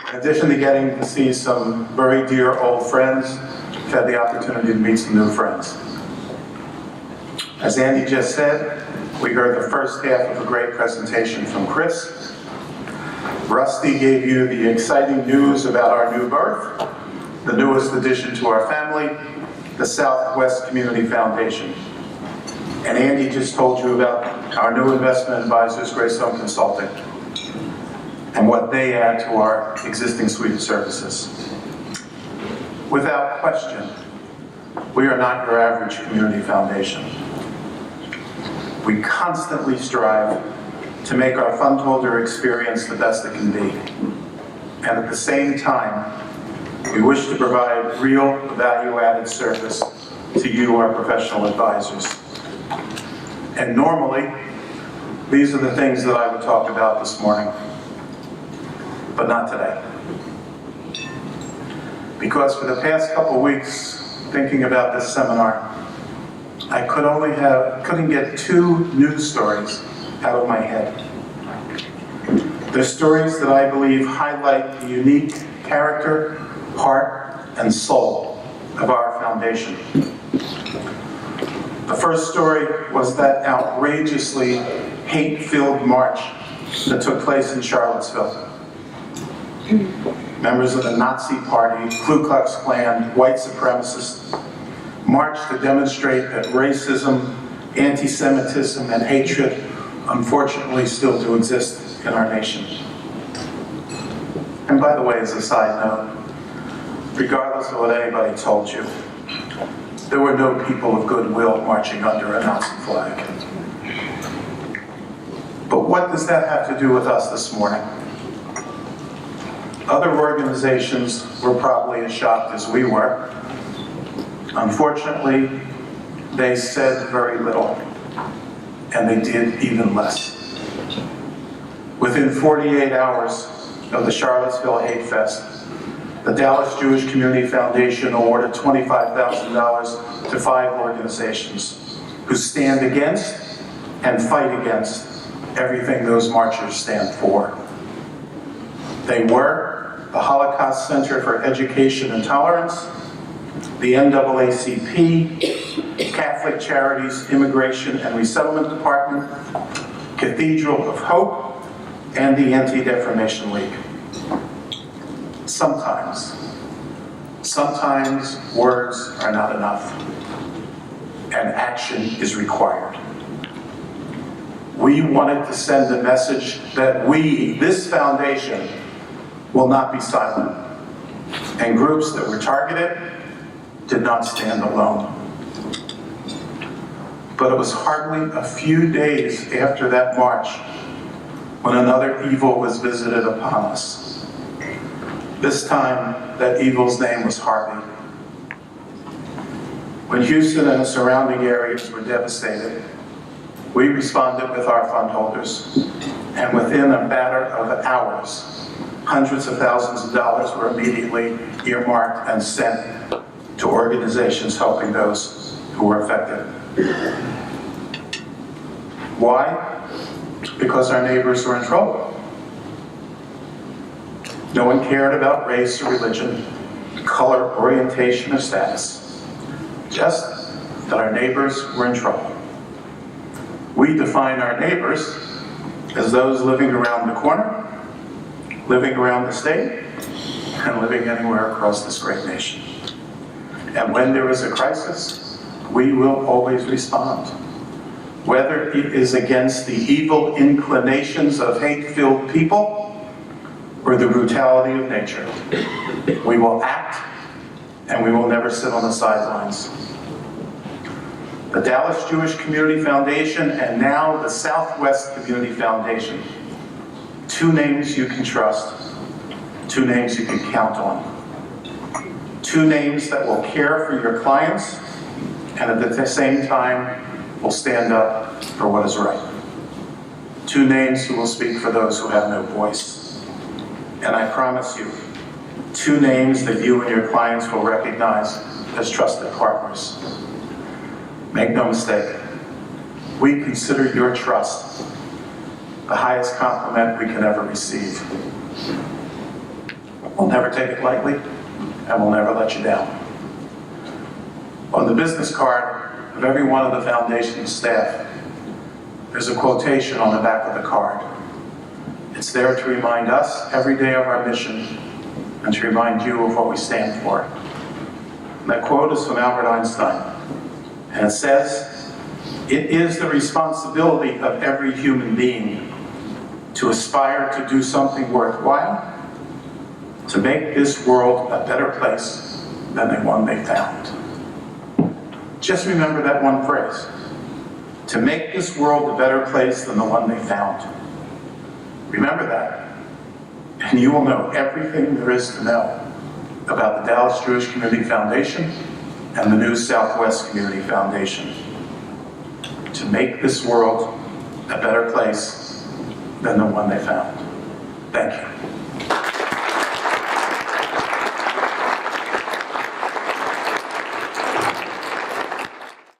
In addition to getting to see some very dear old friends, I've had the opportunity to meet some new friends. As Andy just said, we heard the first half of a great presentation from Chris. Rusty gave you the exciting news about our new birth, the newest addition to our family, the Southwest Community Foundation. And Andy just told you about our new investment advisors, Greystone Consulting, and what they add to our existing suite of services. Without question, we are not your average community foundation. We constantly strive to make our fund holder experience the best it can be. And at the same time, we wish to provide real value-added service to you, our professional advisors. And normally, these are the things that I would talk about this morning, but not today. Because for the past couple weeks, thinking about this seminar, I couldn't get two news stories out of my head. They're stories that I believe highlight the unique character, heart, and soul of our foundation. The first story was that outrageously hate-filled march that took place in Charlottesville. Members of the Nazi Party, Ku Klux Klan, white supremacists marched to demonstrate that racism, anti-Semitism, and hatred unfortunately still do exist in our nation. And by the way, as a side note, regardless of what anybody told you, there were no people of goodwill marching under a Nazi flag. But what does that have to do with us this morning? Other organizations were probably as shocked as we were. Unfortunately, they said very little, and they did even less. Within 48 hours of the Charlottesville Hate Fest, the Dallas Jewish Community Foundation awarded $25,000 to 5 organizations who stand against and fight against everything those marchers stand for. They were the Holocaust Center for Education and Tolerance, the NAACP, Catholic Charities Immigration and Resettlement Department, Cathedral of Hope, and the Anti-Defamation League. Sometimes words are not enough, and action is required. We wanted to send a message that we, this foundation, will not be silent, and groups that were targeted did not stand alone. But it was hardly a few days after that march when another evil was visited upon us. This time, that evil's name was Harvey. When Houston and the surrounding areas were devastated, we responded with our fund holders, and within a matter of hours, hundreds of thousands of dollars were immediately earmarked and sent to organizations helping those who were affected. Why? Because our neighbors were in trouble. No one cared about race or religion, color, orientation, or status. Just that our neighbors were in trouble. We define our neighbors as those living around the corner, living around the state, and living anywhere across this great nation. And when there is a crisis, we will always respond. Whether it is against the evil inclinations of hate-filled people or the brutality of nature, we will act, and we will never sit on the sidelines. The Dallas Jewish Community Foundation and now the Southwest Community Foundation. 2 names you can trust, 2 names you can count on. 2 names that will care for your clients and at the same time will stand up for what is right. 2 names who will speak for those who have no voice. And I promise you, 2 names that you and your clients will recognize as trusted partners. Make no mistake, we consider your trust the highest compliment we can ever receive. We'll never take it lightly, and we'll never let you down. On the business card of every one of the foundation staff, there's a quotation on the back of the card. It's there to remind us every day of our mission and to remind you of what we stand for. And that quote is from Albert Einstein, and it says, "It is the responsibility of every human being to aspire to do something worthwhile, to make this world a better place than the one they found." Just remember that one phrase. To make this world a better place than the one they found. Remember that, and you will know everything there is to know about the Dallas Jewish Community Foundation and the New Southwest Community Foundation. To make this world a better place than the one they found. Thank you.